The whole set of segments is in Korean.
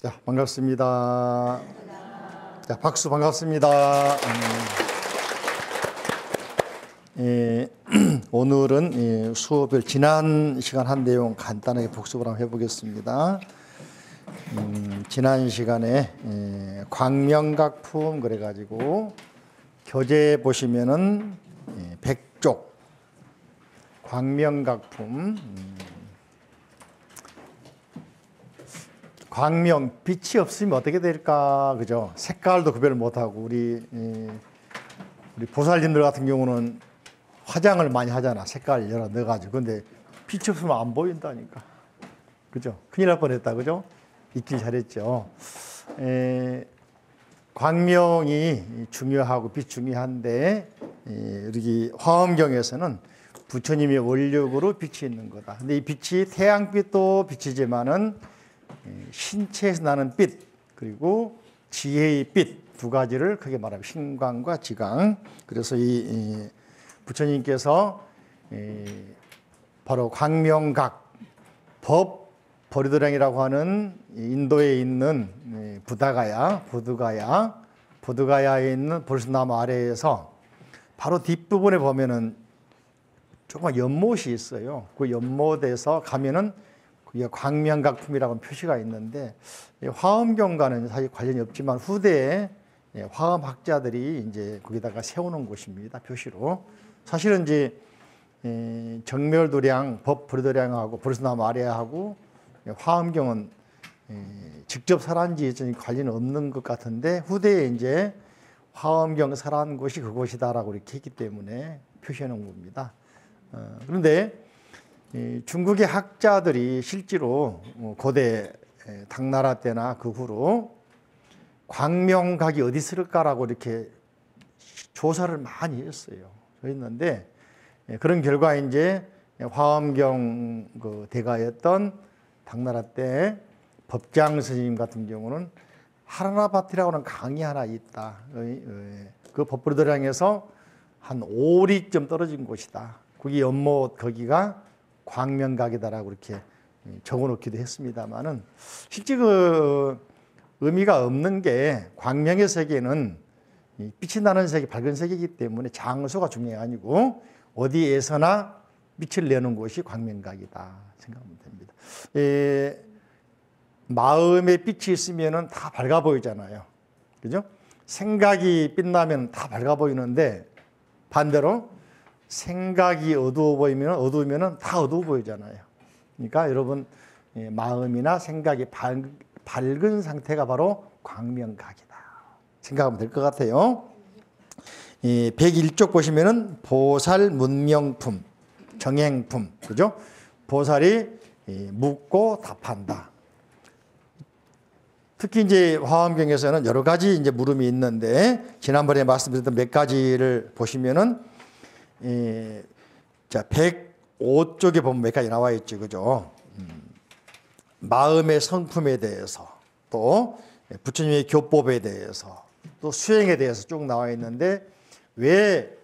자, 반갑습니다. 자, 박수 반갑습니다. 오늘은 수업을 지난 시간 한 내용 간단하게 복습을 한번 해보겠습니다. 지난 시간에 광명각품 그래가지고 교재 보시면은 백쪽 광명각품 광명 빛이 없으면 어떻게 될까, 그죠? 색깔도 구별을 못하고 우리 보살님들 같은 경우는 화장을 많이 하잖아. 색깔 여러 넣어가지고. 근데 빛이 없으면 안 보인다니까, 그죠? 큰일 날 뻔했다, 그죠? 잊길 잘했죠. 광명이 중요하고 빛 중요한데 우리 화엄경에서는 부처님의 원력으로 빛이 있는 거다. 근데 이 빛이 태양빛도 빛이지만은 신체에서 나는 빛 그리고 지혜의 빛 두 가지를 크게 말하면 신광과 지광. 그래서 이 부처님께서 바로 광명각 법 보리도량이라고 하는 인도에 있는 보드가야에 있는 보리나무 아래에서 바로 뒷부분에 보면은 조금 연못이 있어요. 그 연못에서 가면은 그게 광명각품이라고 표시가 있는데, 화엄경과는 사실 관련이 없지만 후대에 화엄학자들이 이제 거기다가 세우는 곳입니다. 표시로. 사실은 이제 정멸도량, 법보리도량하고 보리나무 아래하고 화엄경은 직접 설한 지 관련이 없는 것 같은데, 후대에 이제 화엄경 설한 곳이 그곳이다라고 이렇게 했기 때문에 표시해 놓은 겁니다. 그런데 중국의 학자들이 실제로 고대 당나라 때나 그 후로 광명각이 어디 있을까라고 이렇게 조사를 많이 했어요. 했는데 그런 결과 이제 화엄경 그 대가였던 당나라 때 법장 스님 같은 경우는 하라나바티라고 하는 강이 하나 있다. 그 법보리도량에서 한 5리쯤 떨어진 곳이다. 거기 연못 거기가 광명각이다라고 이렇게 적어놓기도 했습니다만은 실제 그 의미가 없는 게, 광명의 세계는 빛이 나는 세계, 밝은 세계이기 때문에 장소가 중요한 게 아니고 어디에서나 빛을 내는 곳이 광명각이다 생각하면 됩니다. 마음에 빛이 있으면은 다 밝아 보이잖아요, 그죠? 생각이 빛나면 다 밝아 보이는데 반대로 생각이 어두우면 다 어두워 보이잖아요. 그러니까 여러분 마음이나 생각이 밝은 상태가 바로 광명각이다 생각하면 될 것 같아요. 101쪽 보시면은 보살 문명품, 정행품, 그죠? 보살이 묻고 답한다. 특히 이제 화엄경에서는 여러 가지 이제 물음이 있는데, 지난번에 말씀드렸던 몇 가지를 보시면은 자, 105쪽에 보면 몇 가지 나와 있죠, 그죠? 마음의 성품에 대해서, 또 부처님의 교법에 대해서, 또 수행에 대해서 쭉 나와 있는데, 왜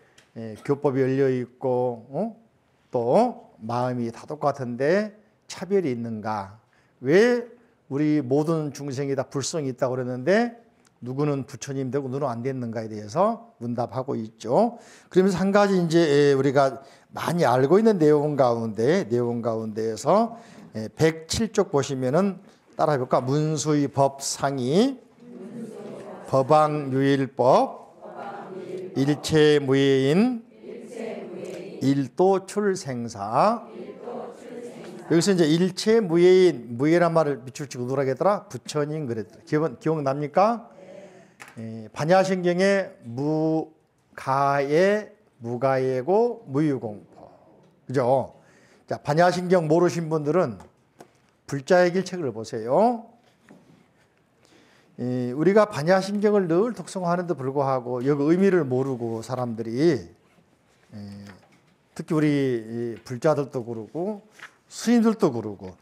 교법이 열려 있고 또 마음이 다 똑같은데 차별이 있는가? 왜 우리 모든 중생이 다 불성이 있다고 그랬는데 누구는 부처님 되고 누구는 안 됐는가에 대해서 문답하고 있죠. 그러면서 한 가지 이제 우리가 많이 알고 있는 내용 가운데에서 107쪽 보시면은 따라해 볼까? 문수의 법상이, 법왕유일법, 일체무예인, 일도출생사. 여기서 이제 일체무예인, 무예란 말을 밑줄 치고 누구라고 했더라? 부처님 그랬더라. 기억납니까? 반야신경에 무가예고 무유공포, 그죠? 자, 반야신경 모르신 분들은 불자의 길 책을 보세요. 우리가 반야신경을 늘 독송하는데 불구하고 여기 의미를 모르고 사람들이, 특히 우리 불자들도 그러고 스님들도 그러고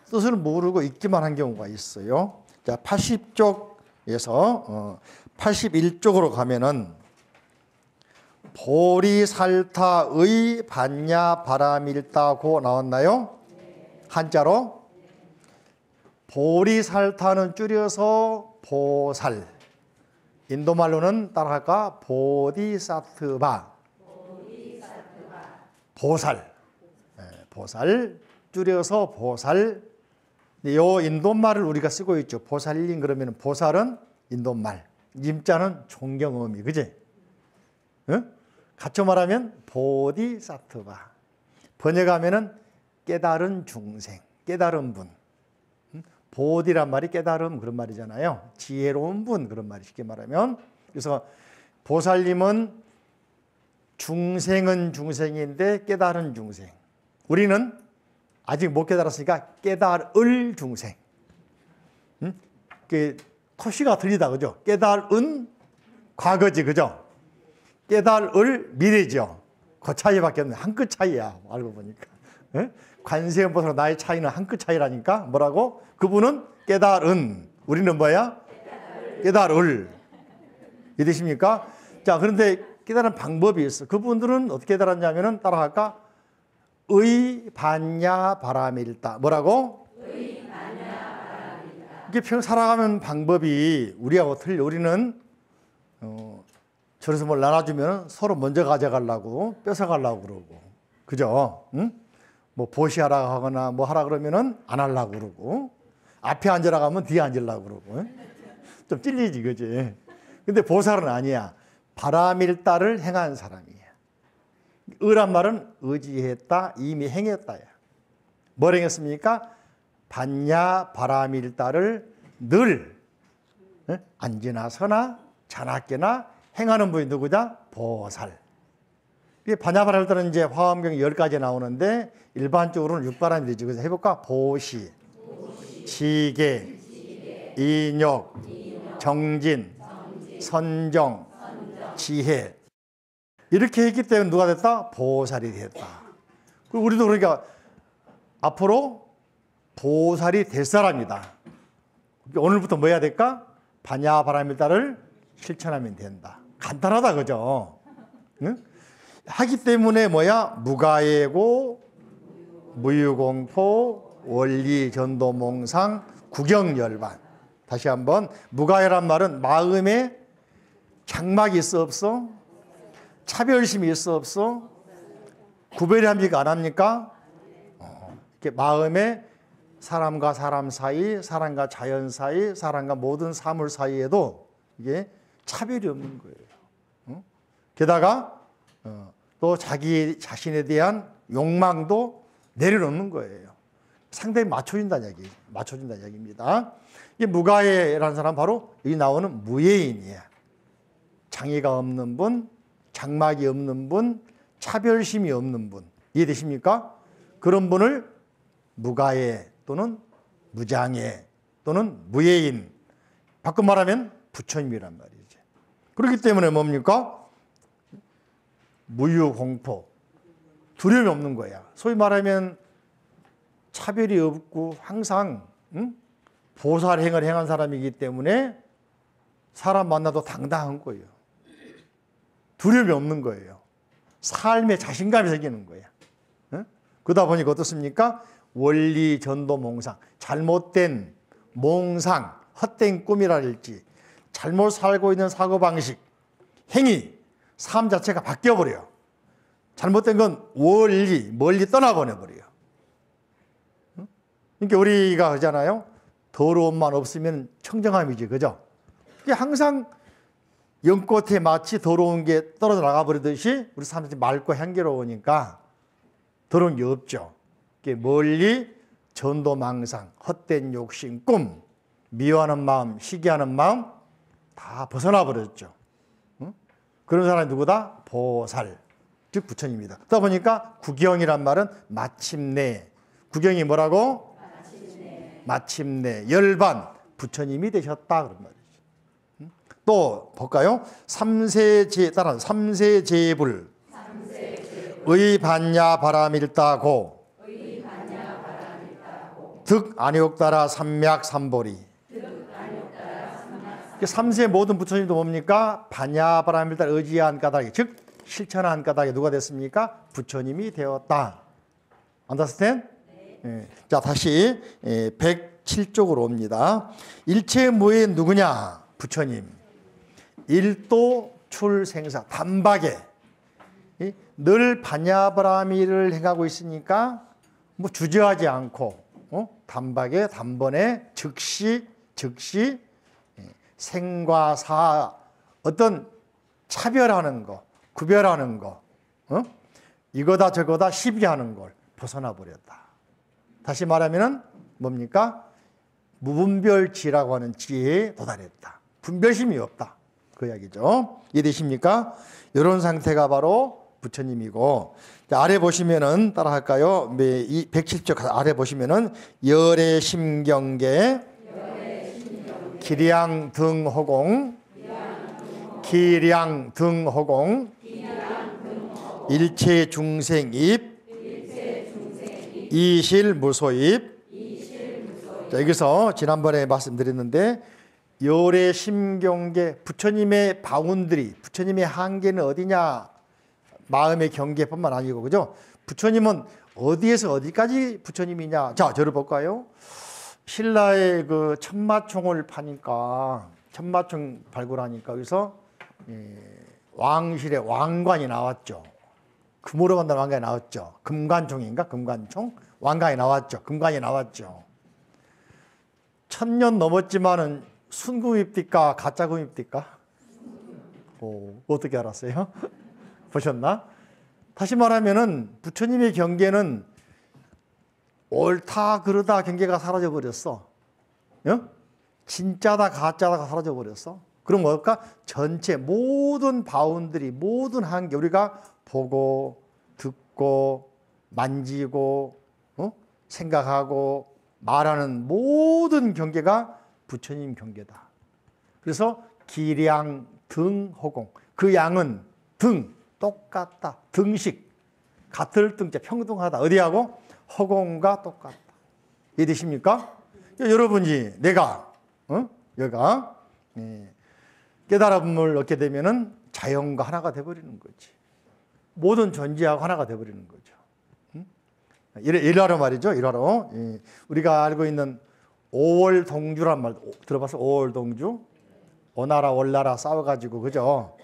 뜻을 모르고 읽기만 한 경우가 있어요. 자, 80쪽에서 81쪽으로 가면은 보리살타의 반야바라밀다고 나왔나요? 한자로? 보리살타는 줄여서 보살. 인도말로는 따라할까? 보디사트바. 보살. 보살. 줄여서 보살. 요 인도말을 우리가 쓰고 있죠. 보살님 그러면 보살은 인도말. 임자는 존경어미. 그지? 응? 같이 말하면 보디사트바. 번역하면은 깨달은 중생. 깨달은 분. 보디란 말이 깨달음 그런 말이잖아요. 지혜로운 분 그런 말이 쉽게 말하면. 그래서 보살님은 중생은 중생인데 깨달은 중생. 우리는 아직 못 깨달았으니까 깨달을 중생. 그 토시가 틀리다 그죠? 깨달은 과거지 그죠? 깨달을 미래죠. 그 차이밖에 없네. 한 끗 차이야 알고 보니까. 관세음보살과 나의 차이는 한 끗 차이라니까. 뭐라고? 그분은 깨달은, 우리는 뭐야? 깨달을. 이해되십니까? 자, 그런데 깨달은 방법이 있어. 그분들은 어떻게 깨달았냐면은 따라할까? 의반야 바라밀다. 뭐라고? 의반야 바라밀다. 이게 평생 살아가는 방법이 우리하고 틀려. 우리는 저래서 뭘 나눠주면 서로 먼저 가져가려고 뺏어가려고 그러고, 그죠? 응? 뭐 보시하라 하거나 뭐 하라 그러면은 안 하려고 그러고, 앞에 앉으라 하면 뒤에 앉으려고 그러고, 좀 찔리지, 그지? 근데 보살은 아니야. 바라밀다를 행한 사람이야. 의란 말은 의지했다, 이미 행했다야. 뭘 행했습니까? 반야 바라밀다를 늘 앉으나 서나 자나깨나 행하는 분이 누구다? 보살. 반야 바라밀다는 이제 화엄경 10가지 나오는데 일반적으로는 6바람이 되죠. 그래서 해볼까? 보시, 지계, 인욕, 정진, 선정, 지혜. 이렇게 했기 때문에 누가 됐다? 보살이 됐다. 우리도 그러니까 앞으로 보살이 될 사람이다. 오늘부터 뭐 해야 될까? 반야 바라밀다를 실천하면 된다. 간단하다, 그죠? 응? 하기 때문에 뭐야? 무가예고, 무유공포, 원리전도몽상, 구경열반. 다시 한번, 무가예란 말은 마음에 장막이 있어 없어? 차별심이 있어 없어? 구별이 합니까 안 합니까? 이렇게 마음에 사람과 사람 사이, 사람과 자연 사이, 사람과 모든 사물 사이에도 이게 차별이 없는 거예요. 게다가 또 자기 자신에 대한 욕망도 내려놓는 거예요. 상당히 맞춰진다는 얘기입니다. 이 무가예라는 사람 바로 여기 나오는 무예인이야. 장애가 없는 분, 장막이 없는 분, 차별심이 없는 분. 이해되십니까? 그런 분을 무가예 또는 무장애 또는 무예인, 바꿔 말하면 부처님이란 말이죠. 그렇기 때문에 뭡니까? 무유공포, 두려움이 없는 거야. 소위 말하면 차별이 없고 항상 보살행을 행한 사람이기 때문에 사람 만나도 당당한 거예요. 두려움이 없는 거예요. 삶에 자신감이 생기는 거야. 그러다 보니까 어떻습니까? 원리 전도 몽상, 잘못된 몽상, 헛된 꿈이라 할지, 잘못 살고 있는 사고방식, 행위, 삶 자체가 바뀌어버려요. 잘못된 건 멀리 떠나보내버려요. 그러니까 우리가 하잖아요. 더러움만 없으면 청정함이지, 그죠? 항상 연꽃에 마치 더러운 게 떨어져 나가버리듯이 우리 사람들이 맑고 향기로우니까 더러운 게 없죠. 멀리 전도망상, 헛된 욕심, 꿈, 미워하는 마음, 시기하는 마음 다 벗어나 버렸죠. 그런 사람이 누구다? 보살, 즉 부처님이다. 그러다 보니까 구경이란 말은 마침내. 구경이 뭐라고? 마침내. 열반 부처님이 되셨다 그런 말이죠. 또 볼까요? 따라 삼세제불 의반야 바라밀다고 득 안욕따라 삼맥삼보리. 삼세 모든 부처님도 뭡니까? 반야 바라밀다를 의지한 까닭에, 즉 실천한 까닭에 누가 됐습니까? 부처님이 되었다. Understand? 네. 자, 다시 7쪽으로 옵니다. 일체 무의 누구냐? 부처님. 일도 출생사, 단박에 늘 반야바라미를 행하고 있으니까 뭐 주저하지 않고 단박에 단번에 즉시 생과 사 어떤 차별하는 거, 구별하는 거, 이거다 저거다 시비하는 걸 벗어나 버렸다. 다시 말하면은 뭡니까? 무분별지라고 하는 지혜에 도달했다. 분별심이 없다. 그 이야기죠. 이해되십니까? 이런 상태가 바로 부처님이고, 아래 보시면은 따라 할까요? 107쪽 아래 보시면은 열애심경계 기량등호공 일체중생입 이실무소입. 자, 여기서 지난번에 말씀드렸는데 열애심경계, 부처님의 바운드리, 부처님의 한계는 어디냐? 마음의 경계뿐만 아니고, 그죠? 부처님은 어디에서 어디까지 부처님이냐? 자, 저를 볼까요? 신라의 그 천마총을 파니까, 천마총 발굴하니까 여기서 왕실의 왕관이 나왔죠. 금으로 만든 왕관이 나왔죠. 금관총인가? 금관총? 왕관이 나왔죠. 금관이 나왔죠. 1000년 넘었지만은 순금입니까? 가짜금입니까? 어떻게 알았어요? 보셨나? 다시 말하면은 부처님의 경계는 옳다 그르다 경계가 사라져 버렸어. 진짜다 가짜다가 사라져 버렸어. 그럼 뭘까? 전체 모든 바운드리, 모든 한계, 우리가 보고 듣고 만지고 생각하고 말하는 모든 경계가 부처님 경계다. 그래서 기량 등호공, 그 양은 등 똑같다. 등식 같을 등자 평등하다. 어디하고? 허공과 똑같다. 이해되십니까? 여러분이 내가 여가 깨달음을 얻게 되면은 자연과 하나가 돼버리는 거지. 모든 존재하고 하나가 돼버리는 거죠. 일화로 말이죠. 일화로 우리가 알고 있는 오월동주란 말 들어봤어? 오월동주. 오나라 월나라 싸워가지고, 그죠?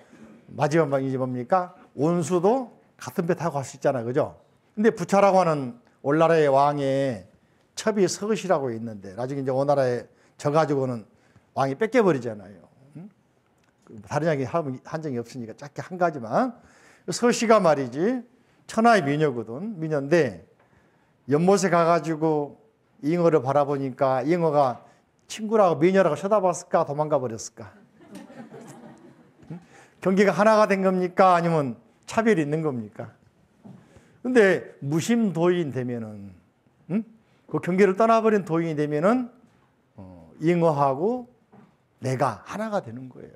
마지막 방이 뭡니까? 온수도 같은 배 타고 갈 수 있잖아, 그죠? 근데 부차라고 하는 올나라의 왕의 첩이 서시라고 있는데 나중에 이제 오나라에 져가지고는 왕이 뺏겨버리잖아요. 다른 이야기 한 적이 없으니까 짧게 한 가지만. 서시가 말이지 천하의 미녀거든. 미녀인데 연못에 가가지고 잉어를 바라보니까 잉어가 친구라고 미녀라고 쳐다봤을까? 도망가 버렸을까? 경계가 하나가 된 겁니까? 아니면 차별이 있는 겁니까? 근데 무심도인 되면은, 그 경계를 떠나버린 도인이 되면은, 잉어하고 내가 하나가 되는 거예요.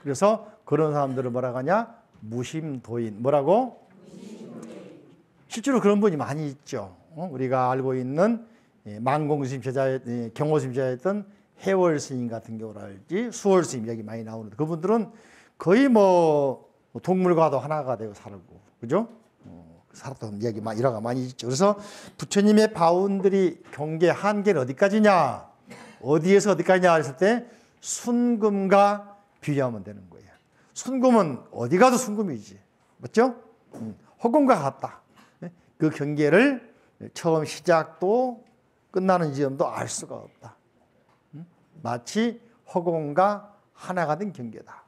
그래서 그런 사람들을 뭐라고 하냐? 무심도인. 뭐라고? 실제로 그런 분이 많이 있죠. 우리가 알고 있는 만공스님 제자, 경호스님 제자였던 해월 스님 같은 경우랄지 수월 스님 여기 많이 나오는데 그분들은 거의 뭐 동물과도 하나가 되고 살고, 그죠? 살았던 이야기 일화가 많이 있죠. 그래서 부처님의 바운드리 경계 한계는 어디까지냐? 어디에서 어디까지냐 했을 때 순금과 비교하면 되는 거예요. 순금은 어디 가도 순금이지. 맞죠? 허공과 같다. 그 경계를 처음 시작도 끝나는 지점도 알 수가 없다. 마치 허공과 하나가 된 경계다.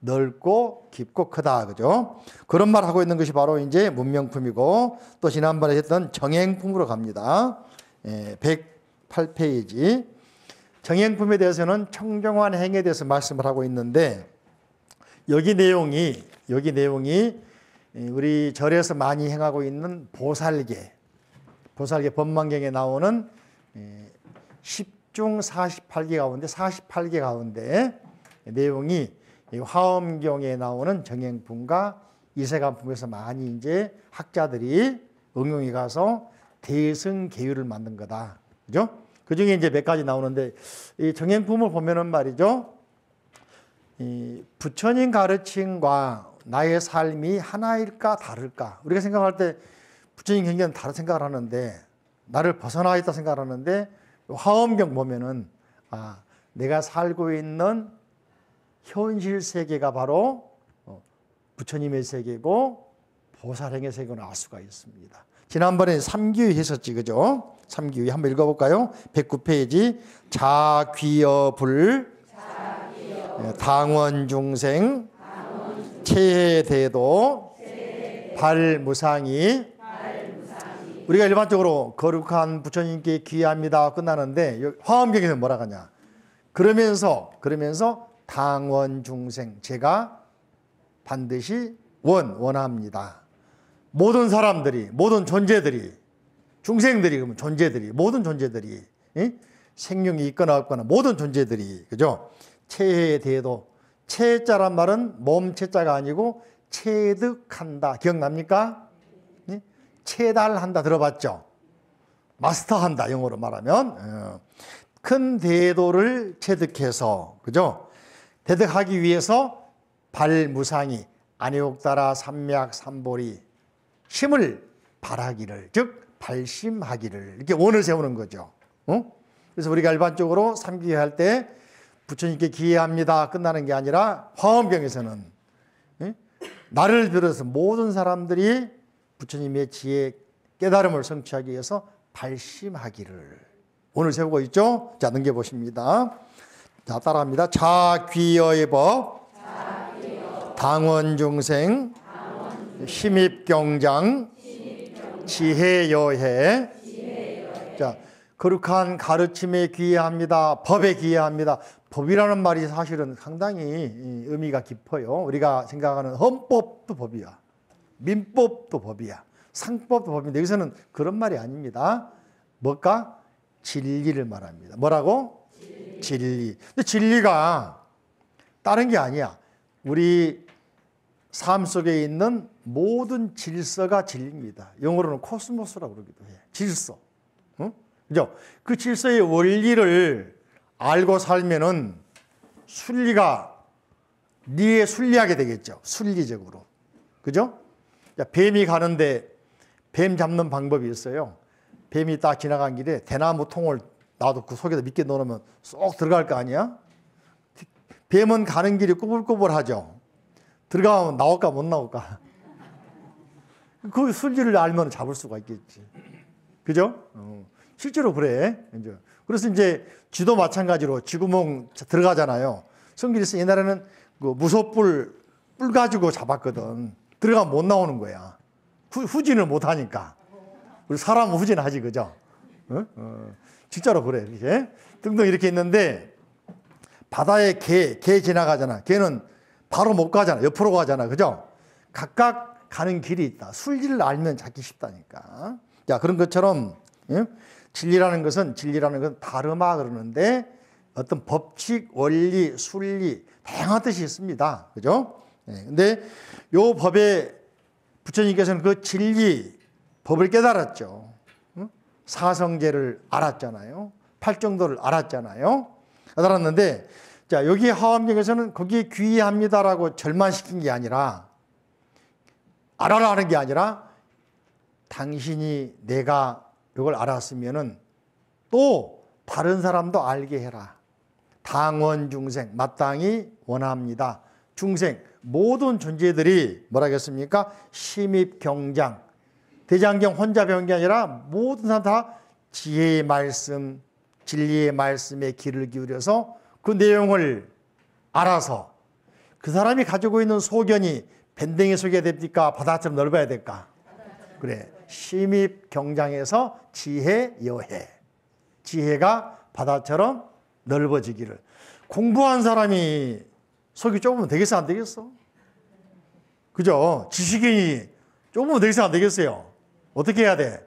넓고 깊고 크다. 그죠? 그런 말 하고 있는 것이 바로 이제 문명품이고, 또 지난번에 했던 정행품으로 갑니다. 108페이지. 정행품에 대해서는 청정한 행에 대해서 말씀을 하고 있는데, 여기 내용이 우리 절에서 많이 행하고 있는 보살계 법망경에 나오는 10중 48개 가운데 48개 가운데 내용이 화엄경에 나오는 정행품과 이세간품에서 많이 이제 학자들이 응용이 가서 대승계율을 만든 거다. 그죠? 그 중에 이제 몇 가지 나오는데, 이 정행품을 보면은 말이죠. 이 부처님 가르침과 나의 삶이 하나일까 다를까? 우리가 생각할 때 부처님 경계는 다른 생각을 하는데, 나를 벗어나 있다 생각을 하는데, 화엄경 보면은 내가 살고 있는 현실 세계가 바로 부처님의 세계고 보살행의 세계를 알 수가 있습니다. 지난번에 삼귀의 했었지, 그죠? 삼귀의 한번 읽어볼까요? 109페이지. 자귀여불 당원중생 체해대도 발무상이. 우리가 일반적으로 거룩한 부처님께 귀합니다 끝나는데 화엄경에는 뭐라 하냐? 그러면서 당원중생, 제가 반드시 원합니다. 모든 사람들이, 모든 존재들이, 중생들이, 그러면 존재들이, 모든 존재들이, 생명이 있거나 없거나 모든 존재들이, 그죠? 체해에 대해도, 체자란 말은 몸 체자가 아니고 체득한다. 기억납니까? 체달한다 들어봤죠? 마스터한다, 영어로 말하면. 큰 대도를 체득해서, 그죠? 대득하기 위해서 발무상이, 안욕따라 삼맥 삼보리, 심을 발하기를, 즉 발심하기를, 이렇게 원을 세우는 거죠. 그래서 우리가 일반적으로 삼귀할 때 부처님께 기회합니다 끝나는 게 아니라 화엄경에서는 나를 비롯해서 모든 사람들이 부처님의 지혜, 깨달음을 성취하기 위해서 발심하기를 원을 세우고 있죠. 자, 넘겨보십니다. 자, 따라합니다. 자귀여의 법, 당원중생, 심입경장, 지혜여해. 자, 거룩한 가르침에 귀해합니다. 법에 귀해합니다. 법이라는 말이 사실은 상당히 의미가 깊어요. 우리가 생각하는 헌법도 법이야. 민법도 법이야. 상법도 법인데 여기서는 그런 말이 아닙니다. 뭘까? 진리를 말합니다. 뭐라고? 진리. 근데 진리가 다른 게 아니야. 우리 삶 속에 있는 모든 질서가 진리입니다. 영어로는 코스모스라고 그러기도 해. 질서. 그죠? 그 질서의 원리를 알고 살면은 네에 순리하게 되겠죠. 순리적으로. 그죠? 뱀이 가는데 뱀 잡는 방법이 있어요. 뱀이 딱 지나간 길에 대나무 통을 놔도 그 속에다 미끼 넣으면 쏙 들어갈 거 아니야? 뱀은 가는 길이 꾸불꾸불하죠. 들어가면 나올까 못 나올까? 그 순리를 알면 잡을 수가 있겠지. 그죠? 실제로 그래. 그래서 이제 쥐도 마찬가지로 쥐구멍 들어가잖아요. 성길에서 옛날에는 그 무소뿔 뿔 가지고 잡았거든. 들어가면 못 나오는 거야. 후진을 못 하니까. 우리 사람은 후진하지, 그죠? 진짜로 그래. 이렇게 등등 이렇게 있는데 바다에 개 지나가잖아. 개는 바로 못 가잖아. 옆으로 가잖아. 그죠? 각각 가는 길이 있다. 순리를 알면 잡기 쉽다니까. 자, 그런 것처럼 진리라는 것은 다르마 그러는데 어떤 법칙, 원리, 순리 다양한 뜻이 있습니다. 그죠? 근데 요 법에 부처님께서는 그 진리, 법을 깨달았죠. 사성제를 알았잖아요. 팔정도를 알았잖아요. 알았는데 자, 여기 화엄경에서는 거기에 귀의합니다라고 절만시킨 게 아니라 알아라는 게 아니라 당신이 내가 이걸 알았으면은 또 다른 사람도 알게 해라. 당원 중생 마땅히 원합니다. 중생 모든 존재들이 뭐라겠습니까? 심입경장 대장경 혼자 배운 게 아니라 모든 사람 다 지혜의 말씀, 진리의 말씀에 귀를 기울여서 그 내용을 알아서 그 사람이 가지고 있는 소견이 밴댕이 속에 됩니까? 바다처럼 넓어야 될까? 그래. 심입경장에서 지혜여해. 지혜가 바다처럼 넓어지기를. 공부한 사람이 속이 좁으면 되겠어, 안 되겠어? 그죠? 지식인이 좁으면 되겠어, 안 되겠어요? 어떻게 해야 돼?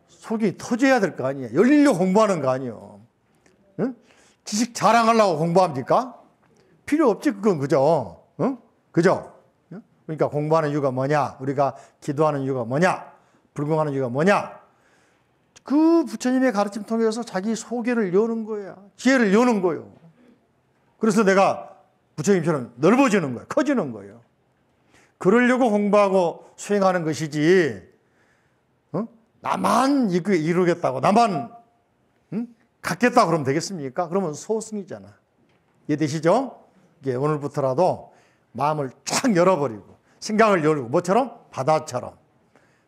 속이 터져야 될 거 아니에요. 열려 공부하는 거 아니에요. 응? 지식 자랑하려고 공부합니까? 필요 없지, 그건. 그죠? 응? 그죠? 그러니까 공부하는 이유가 뭐냐? 우리가 기도하는 이유가 뭐냐? 불공하는 이유가 뭐냐? 그 부처님의 가르침 통해서 자기 소견을 여는 거야. 지혜를 여는 거예요. 그래서 내가 부처님처럼 넓어지는 거예요. 커지는 거예요. 그러려고 공부하고 수행하는 것이지, 나만 이루겠다고, 나만 갖겠다 그러면 되겠습니까? 그러면 소승이잖아. 이해되시죠? 이게 오늘부터라도 마음을 쫙 열어버리고 생각을 열고 뭐처럼? 바다처럼.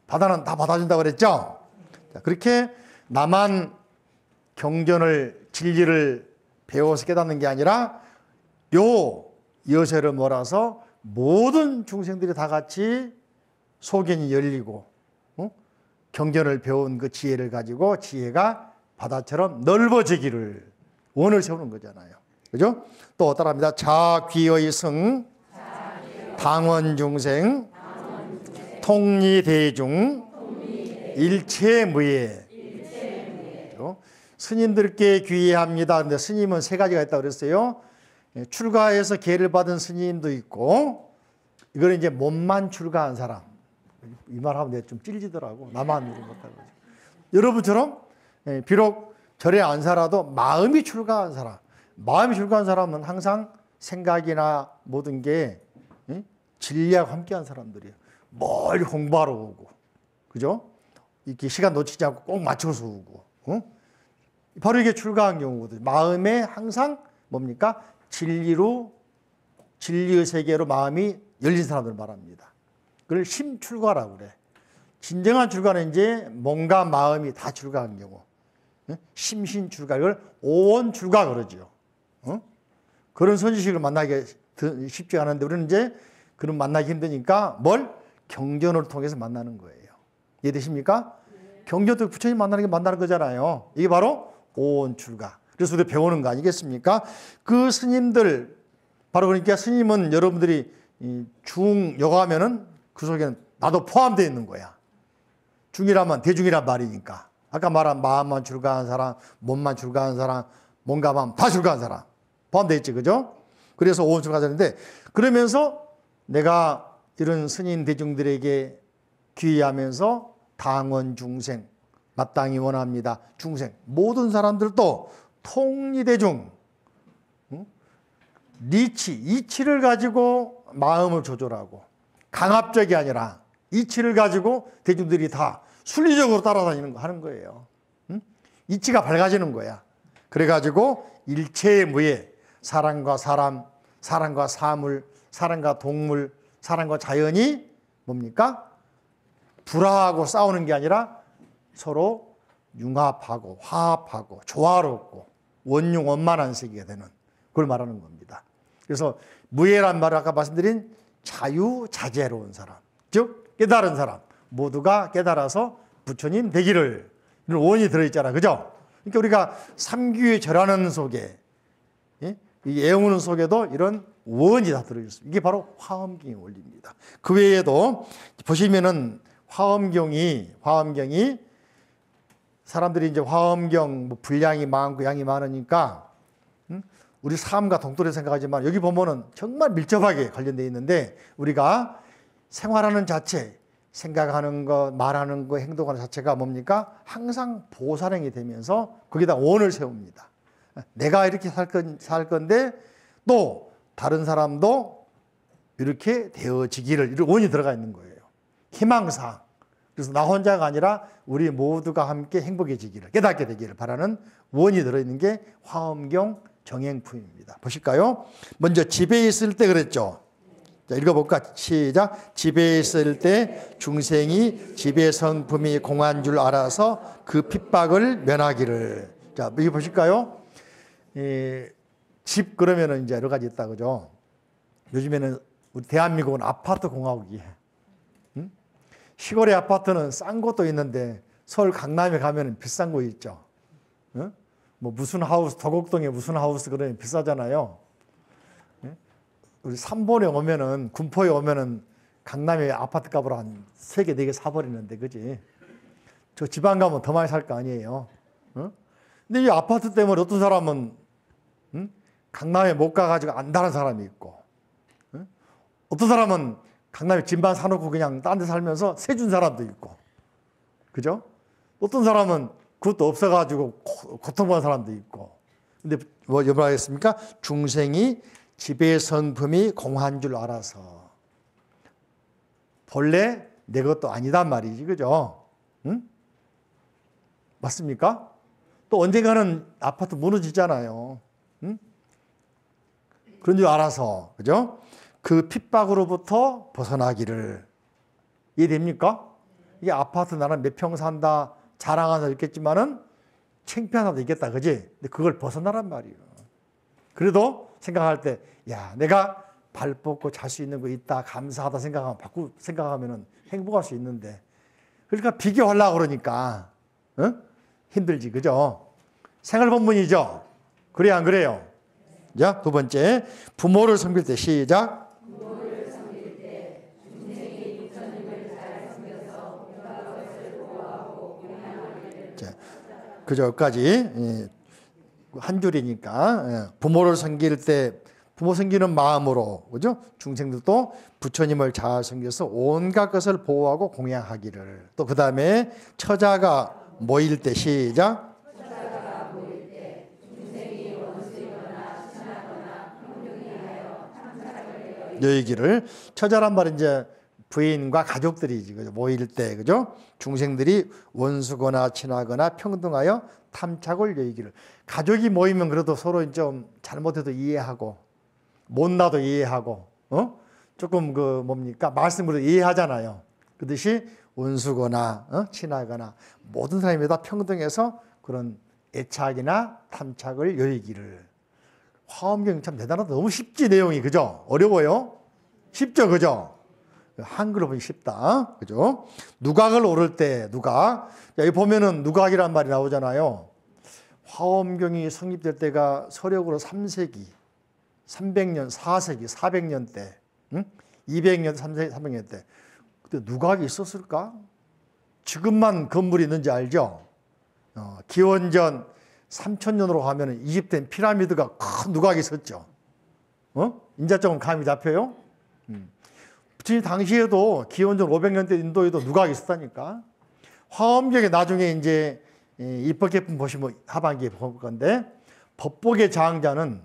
바다는 다 받아준다고 그랬죠? 자, 그렇게 나만 경전을 진리를 배워서 깨닫는 게 아니라 요 여세를 몰아서 모든 중생들이 다 같이 소견이 열리고 경전을 배운 그 지혜를 가지고 지혜가 바다처럼 넓어지기를 원을 세우는 거잖아요. 그죠? 또 따라합니다. 자귀의 승, 당원중생, 통리대중, 일체무예. 스님들께 귀의합니다. 근데 스님은 세 가지가 있다고 그랬어요. 출가해서 계를 받은 스님도 있고, 이거는 이제 몸만 출가한 사람. 이 말하면 내가 좀 찔리더라고. 나만 이런 못하고. 여러분처럼 비록 절에 안 살아도 마음이 출가한 사람. 마음이 출가한 사람은 항상 생각이나 모든 게 진리하고 함께한 사람들이에요. 멀리 공부하러 오고, 그죠? 이렇게 시간 놓치지 않고 꼭 맞춰서 오고, 바로 이게 출가한 경우거든요. 마음에 항상 뭡니까? 진리로, 진리의 세계로 마음이 열린 사람들 말합니다. 그걸 심출가라고 그래. 진정한 출가는 이제 몸과 마음이 다 출가한 경우. 심신출가, 이걸 오원출가 그러죠. 그런 선지식을 만나기 쉽지 않은데 우리는 이제 그런 만나기 힘드니까 뭘? 경전을 통해서 만나는 거예요. 이해되십니까? 경전도 부처님 만나는 게 만나는 거잖아요. 이게 바로 오원출가. 그래서 우리 배우는 거 아니겠습니까? 그 스님들, 바로 그러니까 스님은 여러분들이 중여가면은 그 속에는 나도 포함되어 있는 거야. 중이라면 대중이란 말이니까. 아까 말한 마음만 출가한 사람, 몸만 출가한 사람, 몸과 마음 다 출가한 사람. 포함되어 있지, 그죠? 그래서 오원출가자인데, 그러면서 내가 이런 스님 대중들에게 귀의하면서 당원 중생, 마땅히 원합니다. 중생, 모든 사람들도 통리대중, 리치, 이치를 가지고 마음을 조절하고, 강압적이 아니라 이치를 가지고 대중들이 다 순리적으로 따라다니는 거 하는 거예요. 이치가 밝아지는 거야. 그래가지고 일체의 무예, 사람과 사람, 사람과 사물, 사람과 동물, 사람과 자연이 뭡니까? 불화하고 싸우는 게 아니라 서로 융합하고 화합하고 조화롭고 원융원만한 세계가 되는 그걸 말하는 겁니다. 그래서 무예란 말을 아까 말씀드린 자유자재로운 사람, 즉 깨달은 사람, 모두가 깨달아서 부처님 되기를, 이런 원이 들어있잖아, 그죠? 그러니까 우리가 삼규의 절하는 속에, 이 애우는 속에도 이런 원이 다 들어있습니다. 이게 바로 화엄경의 원리입니다. 그 외에도 보시면은 화엄경이 사람들이 이제 화엄경 뭐 분량이 많고 양이 많으니까 우리 삶과 동떨어져 생각하지만 여기 보면은 정말 밀접하게 관련되어 있는데 우리가 생활하는 자체, 생각하는 것, 말하는 것, 행동하는 자체가 뭡니까? 항상 보살행이 되면서 거기다 원을 세웁니다. 내가 이렇게 살 건데 또 다른 사람도 이렇게 되어지기를, 이런 원이 들어가 있는 거예요. 희망사항. 그래서 나 혼자가 아니라 우리 모두가 함께 행복해지기를, 깨닫게 되기를 바라는 원이 들어있는 게 화엄경 정행품입니다. 보실까요? 먼저 집에 있을 때 그랬죠. 자, 읽어볼까? 시작. 집에 있을 때 중생이 집의 성품이 공한 줄 알아서 그 핍박을 면하기를. 자, 여기 보실까요? 집 그러면은 이제 여러 가지 있다, 그죠? 요즘에는 우리 대한민국은 아파트 공화국이에요. 시골의 아파트는 싼 곳도 있는데 서울 강남에 가면은 비싼 거 있죠. 뭐 무슨 하우스, 도곡동에 무슨 하우스 그러면 비싸잖아요. 우리 삼본에 오면은, 군포에 오면은 강남에 아파트 값으로 한 3개, 4개 사버리는데, 그지? 저 지방 가면 더 많이 살 거 아니에요. 근데 이 아파트 때문에 어떤 사람은 강남에 못 가가지고 안다는 사람이 있고, 어떤 사람은 강남에 집만 사놓고 그냥 딴 데 살면서 세준 사람도 있고, 그죠? 어떤 사람은 그것도 없어가지고 고통받는 사람도 있고. 근데 뭐라 했습니까? 중생이 집의 성품이 공한 줄 알아서. 본래 내 것도 아니단 말이지, 그죠? 응? 맞습니까? 또 언젠가는 아파트 무너지잖아요. 응? 그런 줄 알아서, 그죠? 그 핍박으로부터 벗어나기를. 이해됩니까? 이게 아파트 나는 몇 평 산다 자랑하는 사람 있겠지만은 창피한 사람도 있겠다, 그지? 근데 그걸 벗어나란 말이에요. 그래도 생각할 때, 야, 내가 발 뻗고 잘 수 있는 거 있다, 감사하다 생각하면은 행복할 수 있는데, 그러니까 비교하려고 그러니까, 응? 힘들지, 그죠? 생활 본문이죠? 그래요, 안 그래요? 자, 두 번째, 부모를 섬길 때 시작. 부모를 섬길 때 중생이 부처님을 잘 섬겨서 온갖 것을 보호하고 공양하기를. 자, 그저까지 한 줄이니까 부모를 섬길 때 부모 섬기는 마음으로, 그죠? 중생들도 부처님을 잘 섬겨서 온갖 것을 보호하고 공양하기를. 또 그 다음에 처자가 모일 때 시작. 처자가 모일 때 중생이 원수이거나 친하거나 형용이 하여 탐착을 여의기를. 처자란 말은 이제 부인과 가족들이지, 그죠? 모일 때, 그죠? 중생들이 원수거나 친하거나 평등하여 탐착을 여의기를. 가족이 모이면 그래도 서로 좀 잘못해도 이해하고 못나도 이해하고, 조금 말씀으로 이해하잖아요. 그듯이 원수거나 친하거나 모든 사람이 다 평등해서 그런 애착이나 탐착을 여의기를. 화엄경 참 대단하다. 너무 쉽지, 내용이, 그죠? 어려워요? 쉽죠, 그죠? 한글로 보기 쉽다, 그죠? 누각을 오를 때 누각. 여기 보면은 누각이란 말이 나오잖아요. 화엄경이 성립될 때가 서력으로 3세기, 300년, 4세기, 400년 때, 200년, 300년 때. 그때 누각이 있었을까? 지금만 건물이 있는지 알죠? 기원전 3000년으로 가면 이집트엔 피라미드가 큰 누각이 있었죠. 인자적으로 감이 잡혀요? 부처님 당시에도 기원전 500년 때 인도에도 누각이 있었다니까. 화엄경에 나중에 이제 입법개품 보시면 하반기에 볼 건데, 법복의 장자는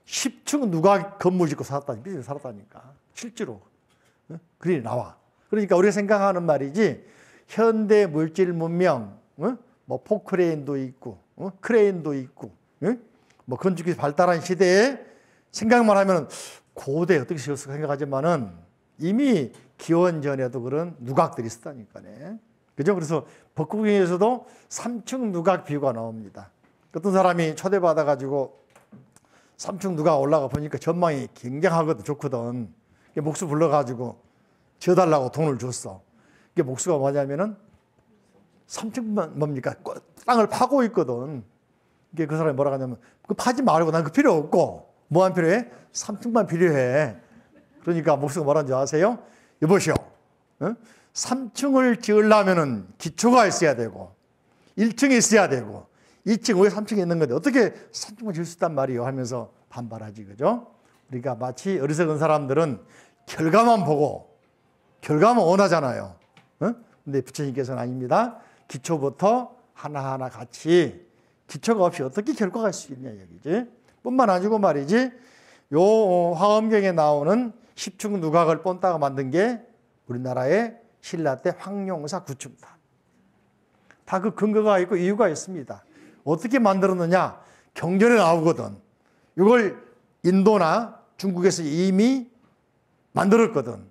10층 누각 건물 짓고 살았다니까. 실제로. 그리 나와. 그러니까 우리가 생각하는 말이지, 현대 물질 문명, 뭐 포크레인도 있고, 크레인도 있고, 뭐 건축이 발달한 시대에 생각만 하면 고대 어떻게 지었을까 생각하지만은 이미 기원전에도 그런 누각들이 있었다니까네. 그죠? 그래서 법국에서도 3층 누각 비유가 나옵니다. 어떤 사람이 초대받아가지고 3층 누각 올라가 보니까 전망이 굉장하거든, 좋거든. 목수 불러가지고 지어달라고 돈을 줬어. 이게 목수가 뭐냐면은 3층만 뭡니까? 땅을 파고 있거든. 이게 그 사람이 뭐라고 하냐면, 그 파지 말고 난 그 필요 없고, 뭐만 필요해? 3층만 필요해. 그러니까 목수가 뭐라는 줄 아세요? 여보시오. 3층을 지으려면은 기초가 있어야 되고, 1층이 있어야 되고, 2층, 왜 3층에 있는 건데, 어떻게 3층을 지을 수 있단 말이요? 하면서 반발하지, 그죠? 그러니까 마치 어리석은 사람들은 결과만 보고, 결과만 원하잖아요. 근데 부처님께서는 아닙니다. 기초부터 하나하나 같이, 기초가 없이 어떻게 결과가 있을 수 있냐, 얘기지. 뿐만 아니고 말이지, 요 화엄경에 나오는 10층 누각을 본따가 만든 게 우리나라의 신라 때 황룡사 구축다. 다 그 근거가 있고 이유가 있습니다. 어떻게 만들었느냐? 경전에 나오거든. 이걸 인도나 중국에서 이미 만들었거든.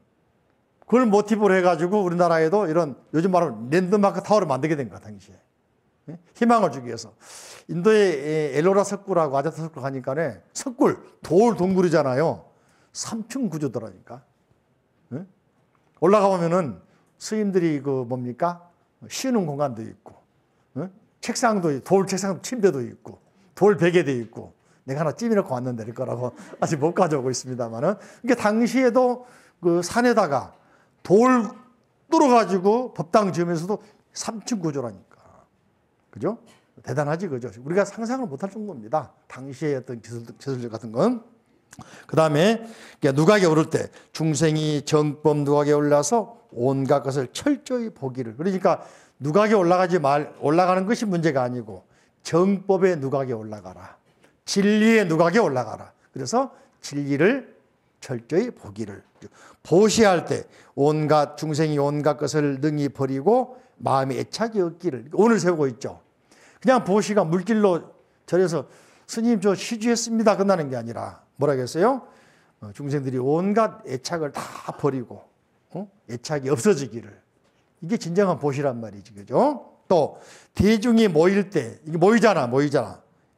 그걸 모티브로 해가지고 우리나라에도 이런 요즘 말하는 랜드마크 타워를 만들게 된 거야, 당시에. 희망을 주기 위해서. 인도의 엘로라 석굴하고 아자타 석굴 가니까네, 석굴, 돌 동굴이잖아요. 3층 구조더라니까. 올라가 보면은 스님들이 쉬는 공간도 있고, 책상도 있고, 돌 책상 침대도 있고, 돌 베개도 있고, 내가 하나 찜해놓고 왔는데 이럴 거라고 아직 못 가져오고 있습니다만은. 그러니까 당시에도 그 산에다가 돌 뚫어가지고 법당 지으면서도 3층 구조라니까. 그죠? 대단하지, 그죠? 우리가 상상을 못할 정도입니다. 당시의 어떤 기술 같은 건. 그 다음에 누각에 오를 때 중생이 정법 누각에 올라서 온갖 것을 철저히 보기를. 그러니까 누각에 올라가는 것이 문제가 아니고 정법의 누각에 올라가라. 진리의 누각에 올라가라. 그래서 진리를 철저히 보기를. 보시할 때 온갖 중생이 온갖 것을 능히 버리고 마음의 애착이 없기를. 오늘 세우고 있죠. 그냥 보시가 물길로 절에서 스님 저 시주했습니다 끝나는 게 아니라 뭐라겠어요? 중생들이 온갖 애착을 다 버리고 애착이 없어지기를. 이게 진정한 보시란 말이지. 그죠? 또 대중이 모일 때 이게 모이잖아.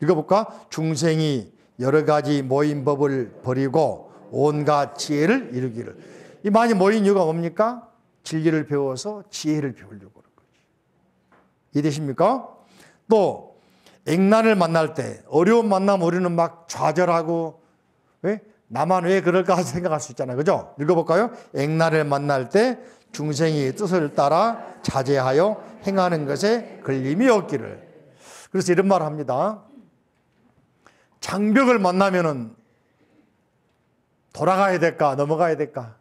읽어볼까? 중생이 여러 가지 모인 법을 버리고 온갖 지혜를 이루기를. 이 많이 모인 이유가 뭡니까? 진리를 배워서 지혜를 배우려고 그런 거지. 이해되십니까? 또 액난을 만날 때 어려운 만남 우리는 막 좌절하고 왜? 나만 왜 그럴까 생각할 수 있잖아요. 그죠? 읽어볼까요? 액난을 만날 때 중생이 뜻을 따라 자제하여 행하는 것에 걸림이 없기를. 그래서 이런 말을 합니다. 장벽을 만나면은 돌아가야 될까 넘어가야 될까?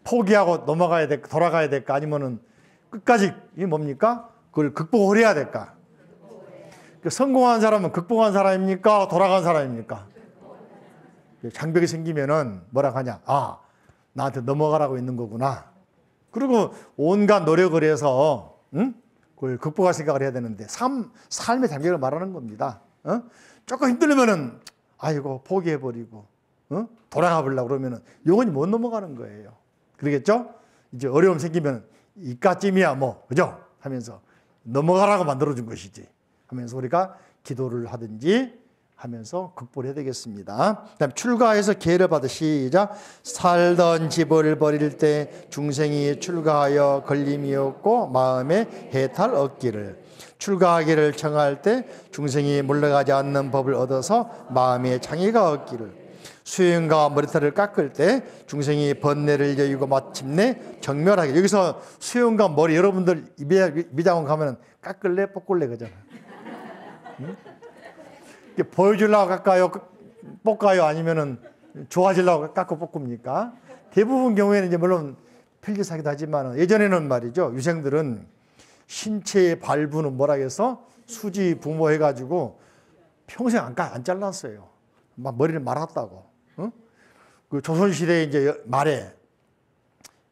포기하고 넘어가야 될까 돌아가야 될까? 아니면은 끝까지 이 뭡니까? 그걸 극복을 해야 될까? 성공한 사람은 극복한 사람입니까? 돌아간 사람입니까? 장벽이 생기면은 뭐라 하냐? 아, 나한테 넘어가라고 있는 거구나. 그리고 온갖 노력을 해서 그걸 극복할 생각을 해야 되는데 삶의 장벽을 말하는 겁니다. 조금 힘들면은 아이고 포기해버리고 돌아가 보려고 그러면은 영원히 못 넘어가는 거예요. 그러겠죠? 이제 어려움 생기면 이까쯤이야 뭐 그죠? 하면서 넘어가라고 만들어준 것이지 하면서 우리가 기도를 하든지 하면서 극복해야 되겠습니다. 그다음 출가해서 기회를 받아 시작. 살던 집을 버릴 때 중생이 출가하여 걸림이 없고 마음에 해탈 얻기를. 출가하기를 청할 때 중생이 물러가지 않는 법을 얻어서 마음에 장애가 얻기를. 수행과 머리털을 깎을 때 중생이 번뇌를 여의고 마침내 정멸하게. 여기서 수행과 머리 여러분들 미장원 가면 깎을래 뽑을래 그잖아. 응? 보여주려고 깎아요? 뽑아요? 아니면은 좋아지려고 깎고 뽑습니까? 대부분 경우에는 이제 물론 필기사기도 하지만 예전에는 말이죠. 유생들은 신체의 발부는 뭐라 해서 수지 부모 해가지고 평생 안 잘랐어요. 막 머리를 말았다고. 응? 그 조선시대에 이제 말에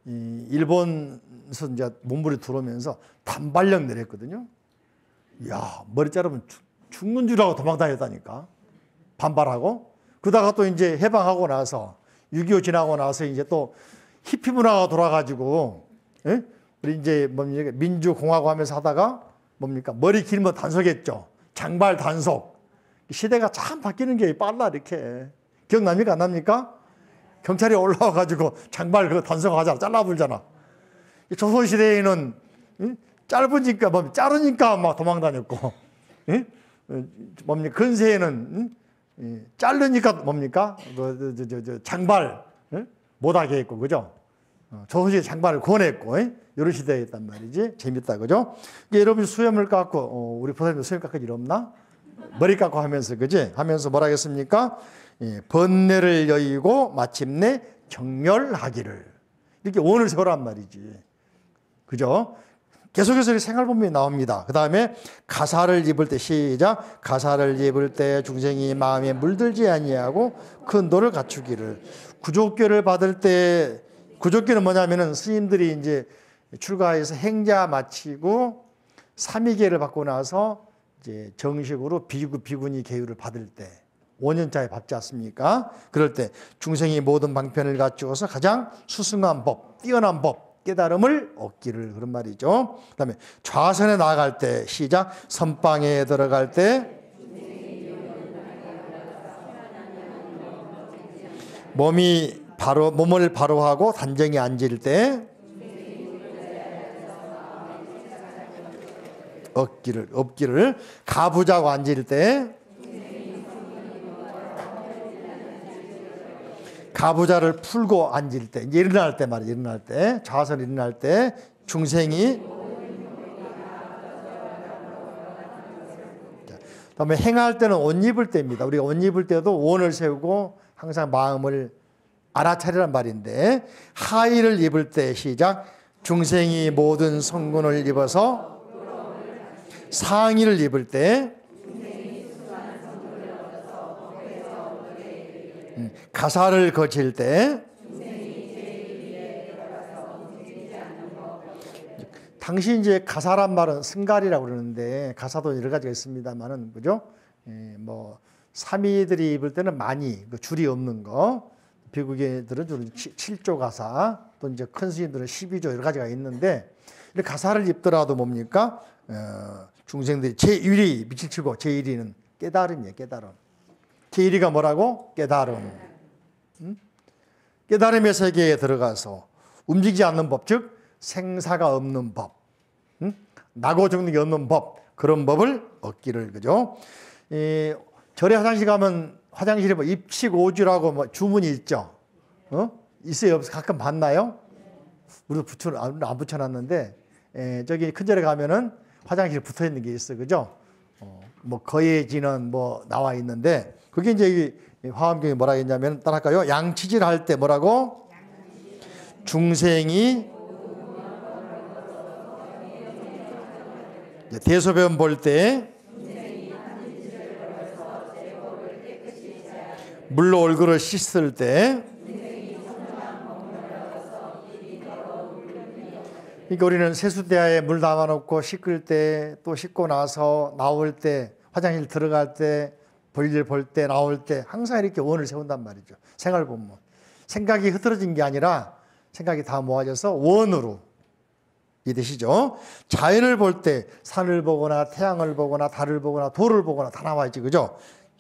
일본에서 이제 문물이 들어오면서 단발령 내렸거든요. 야, 머리 자르면 죽는 줄 알고 도망다녔다니까. 반발하고. 그러다가 또 이제 해방하고 나서 6.25 지나고 나서 이제 또 히피 문화가 돌아가지고, 예? 우리 이제 뭡니까? 민주공화국 하면서 하다가 뭡니까? 머리 길면 단속했죠. 장발 단속. 시대가 참 바뀌는 게 빨라, 이렇게. 기억납니까? 안 납니까? 경찰이 올라와가지고 장발 그 단속하자, 잘라불잖아. 조선시대에는 짧으니까, 자르니까 막 도망다녔고, 예? 뭡니까? 근세에는 자르니까 뭡니까? 장발 못하게 했고, 그죠? 조선시대 장발을 권했고, 이런 시대였단 말이지. 재밌다, 그죠? 여러분 수염을 깎고, 우리 보살님 수염 깎을 일 없나? 머리 깎고 하면서, 그지? 하면서 뭐라 하겠습니까? 번뇌를 여의고 마침내 정멸하기를. 이렇게 원을 세우란 말이지. 그죠? 계속해서 생활법문이 나옵니다. 그 다음에 가사를 입을 때 시작. 가사를 입을 때 중생이 마음에 물들지 아니하고 큰 도를 갖추기를. 구족교를 받을 때 구족교는 뭐냐면은 스님들이 이제 출가해서 행자 마치고 삼위계를 받고 나서 이제 정식으로 비구니 계율을 받을 때 5년짜리 받지 않습니까? 그럴 때 중생이 모든 방편을 갖추어서 가장 수승한 법, 뛰어난 법, 깨달음을 얻기를 그런 말이죠. 그 다음에 좌선에 나아갈 때 시작. 선방에 들어갈 때 몸을 바로 하고 단정히 앉을 때 얻기를 가부자고 앉을 때 가부자를 풀고 앉을 때, 일어날 때 말이에요. 일어날 때, 좌선 일어날 때 중생이 그다음에 행할 때는 옷 입을 때입니다. 우리가 옷 입을 때도 원을 세우고 항상 마음을 알아차리란 말인데 하의를 입을 때 시작. 중생이 모든 성군을 입어서 상의를 입을 때 가사를 거칠 때 당시 이제 가사란 말은 승갈이라고 그러는데 가사도 여러 가지가 있습니다만은 그죠? 뭐 사미들이 입을 때는 많이 그 줄이 없는 거, 비구계들은 주로 7조 가사, 또 이제 큰 스님들은 12조 여러 가지가 있는데 이렇게 가사를 입더라도 뭡니까? 중생들이 제1위 밑을 치고 제1위는 깨달음이에요. 깨달음. 제1위가 뭐라고? 깨달음. 깨달음의 세계에 들어가서 움직이지 않는 법, 즉 생사가 없는 법, 나고 죽는 게 없는 법, 그런 법을 얻기를, 그죠? 절에 화장실 가면 화장실에 뭐 입칙오주라고 뭐 주문이 있죠. 있어요? 없어요? 가끔 봤나요? 우리도 안 붙여놨는데, 저기 큰 절에 가면은 화장실에 붙어 있는 게 있어, 그죠? 뭐 거예지는 뭐 나와 있는데, 그게 이제 화엄경에 뭐라 했냐면, 따라할까요? 양치질 할 때 뭐라고? 중생이 대소변 볼 때 물로 얼굴을 씻을 때, 그러니까 우리는 세수대야에 물 담아놓고 씻을 때, 또 씻고 나서 나올 때, 화장실 들어갈 때, 볼일 볼 때, 나올 때 항상 이렇게 원을 세운단 말이죠. 생활본문. 생각이 흐트러진 게 아니라 생각이 다 모아져서 원으로. 이해되시죠? 자연을 볼 때 산을 보거나 태양을 보거나 달을 보거나 돌을 보거나 다 나와있지, 그죠?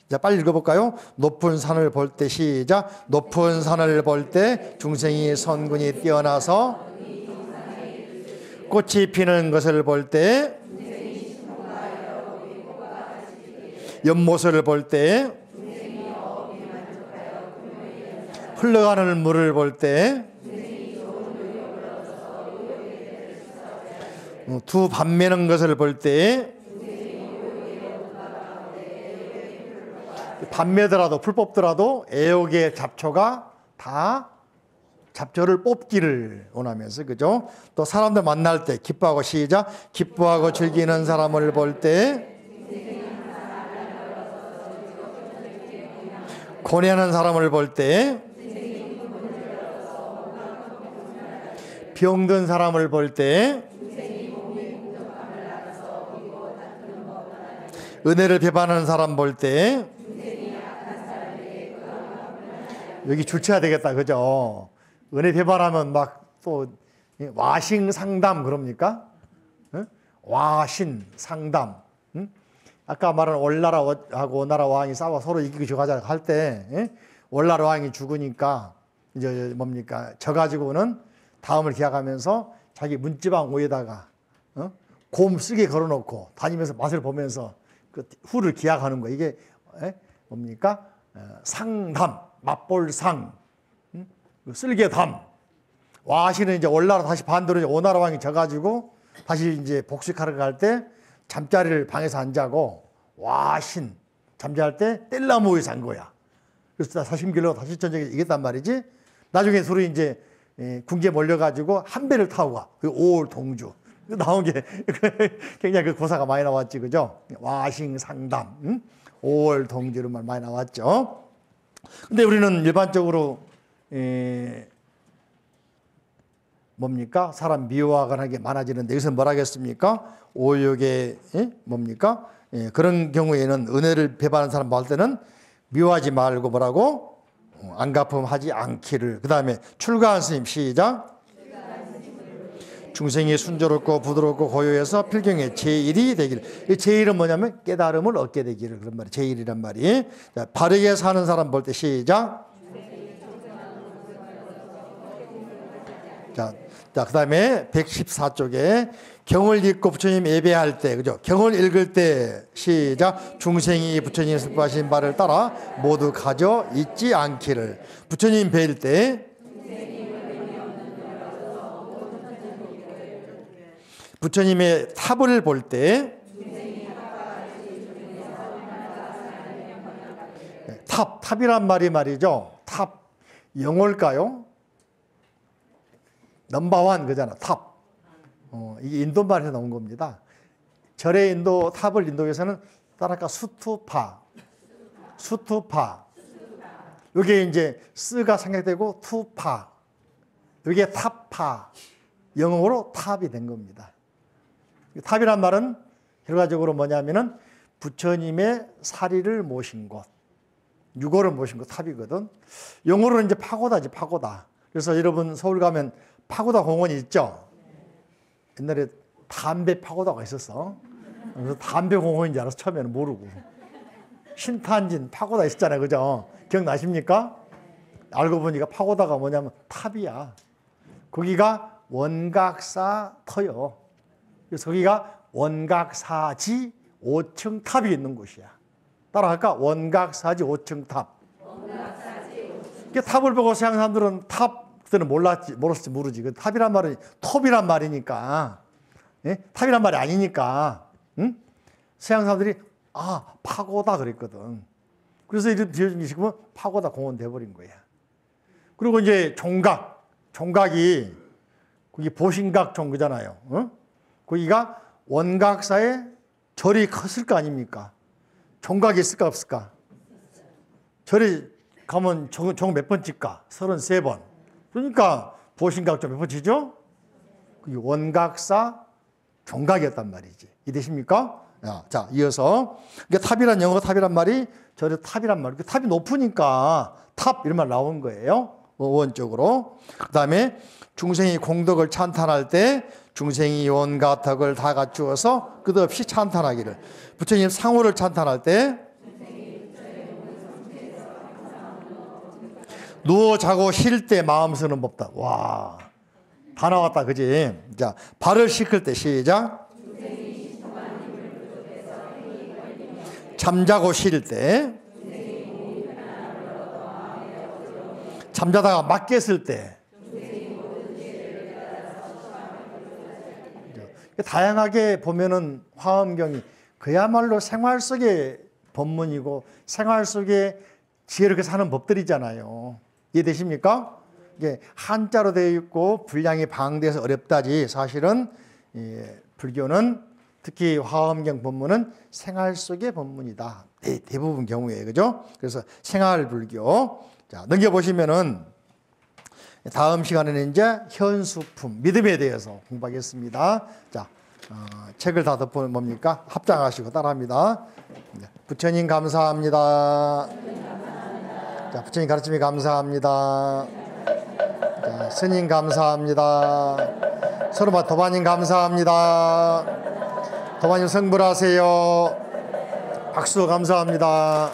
자, 빨리 읽어볼까요? 높은 산을 볼 때, 시작. 높은 산을 볼 때 중생이 선군이 뛰어나서 꽃이 피는 것을 볼 때, 연못을 볼 때, 흘러가는 물을 볼 때, 두 밥 매는 것을 볼 때, 밥 매더라도 풀 뽑더라도 애욕의 잡초가 다 잡초를 뽑기를 원하면서, 그죠? 또 사람들 만날 때 기뻐하고, 시작. 기뻐하고 즐기는 사람을 볼 때, 고뇌하는 사람을 볼 때, 병든 사람을 볼 때, 은혜를 배반하는 사람 볼 때, 여기 줄쳐야 되겠다, 그죠? 은혜 배반하면 막 또 와신 상담 그럽니까? 와신 상담. 아까 말한 월나라하고 오나라 왕이 싸워 서로 이기고 저가자 할 때, 월나라 왕이 죽으니까 이제 뭡니까? 져 가지고는 다음을 기약하면서 자기 문지방 위에다가 곰 쓰게 걸어놓고 다니면서 맛을 보면서 그 후를 기약하는 거. 이게 뭡니까? 상담, 맛볼 상, 쓸개담. 와시는 이제 월나라 다시 반대로 이제 오나라 왕이 져가지고 다시 이제 복식하러 갈 때 잠자리를 방에서 안 자고 와신 잠잘 때 뗄나무 위에 잔 거야. 그래서 사심길로 다시 전쟁에 이겼단 말이지. 나중에 둘이 이제 궁지에 몰려가지고 한 배를 타고 가. 그 5월 동주. 나온 게 굉장히 그 고사가 많이 나왔지, 그죠? 와싱 상담, 5월 동주로만 많이 나왔죠. 근데 우리는 일반적으로 뭡니까? 사람 미워하거나 하게 많아지는데 여기서 뭐라 하겠습니까? 오욕에 뭡니까? 그런 경우에는 은혜를 배반하는 사람 볼 때는 미워하지 말고 뭐라고? 안갚음하지 않기를. 그 다음에 출가한 스님, 시작. 중생이 순조롭고 부드럽고 고요해서 필경의 제1이 되기를. 이 제1은 뭐냐면 깨달음을 얻게 되기를. 그런 말이 제1이란 말이. 자, 바르게 사는 사람 볼 때 시작. 자, 그 다음에 114쪽에 경을 읽고 부처님 예배할 때, 그죠? 경을 읽을 때 시작. 중생이 부처님 슬퍼하신 바를 따라 모두 가져 잊지 않기를. 부처님 뵐 때, 부처님의 탑을 볼 때, 탑이란 말이 말이죠. 탑, 영어일까요? 넘버원 그잖아, 탑. 이게 인도말에서 나온 겁니다. 절의 인도, 탑을 인도에서는 따라까 수투파. 여기에 이제 스가 생략되고 투파. 여기에 탑파. 영어로 탑이 된 겁니다. 탑이란 말은 결과적으로 뭐냐면은 부처님의 사리를 모신 곳, 유고를 모신 곳 탑이거든. 영어로는 이제 파고다지, 파고다. 그래서 여러분 서울 가면 파고다 공원이 있죠? 옛날에 담배 파고다가 있었어. 그래서 담배 공원인 줄 알아서 처음에는 모르고. 신탄진 파고다 있었잖아요. 그죠? 기억나십니까? 알고 보니까 파고다가 뭐냐면 탑이야. 거기가 원각사 터요. 그래서 거기가 원각사지 5층 탑이 있는 곳이야. 따라갈까? 원각사지 5층 탑. 그 탑을 보고 서양 사람들은 탑 그때는 몰랐지 모르지. 그 탑이란 말은 톱이란 말이니까, 예? 탑이란 말이 아니니까, 응? 서양 사람들이 파고다 그랬거든. 그래서 이름 지어주시면 파고다 공원 돼버린 거야. 그리고 이제 종각이 거기 보신각 종교잖아요. 어? 거기가 원각사에 절이 컸을 거 아닙니까? 종각이 있을까 없을까? 절에 가면 종 몇 번 찍까? 33번. 그러니까 보신각 종 몇 번 치죠? 그게 원각사 종각이었단 말이지. 이해되십니까? 자, 이어서 탑이란 영어 탑이란 말이 절의 탑이란 말. 탑이 높으니까 탑 이런 말 나온 거예요. 원적으로. 그 다음에 중생이 공덕을 찬탄할 때 중생이 온갖 덕을 다 갖추어서 끝없이 찬탄하기를. 부처님 상호를 찬탄할 때 누워 자고 쉴 때 마음 쓰는 법다. 와, 다 나왔다, 그지? 자, 발을 씻을 때 시작. 잠자고 쉴 때, 잠자다가 막 깼을 때, 다양하게 보면은 화엄경이 그야말로 생활 속의 법문이고 생활 속에 지혜롭게 사는 법들이잖아요. 이해되십니까? 이게 한자로 되어 있고 분량이 방대해서 어렵다지 사실은 불교는 특히 화엄경 법문은 생활 속의 법문이다. 대부분 경우에 그죠? 그래서 생활 불교. 자, 넘겨보시면은 다음 시간에는 이제 현수품, 믿음에 대해서 공부하겠습니다. 자, 책을 다 덮어 뭡니까? 합장하시고 따라합니다. 부처님 감사합니다. 자, 부처님 가르침이 감사합니다. 자, 스님 감사합니다. 서로마 도바님 감사합니다. 도바님 성불하세요. 박수 감사합니다.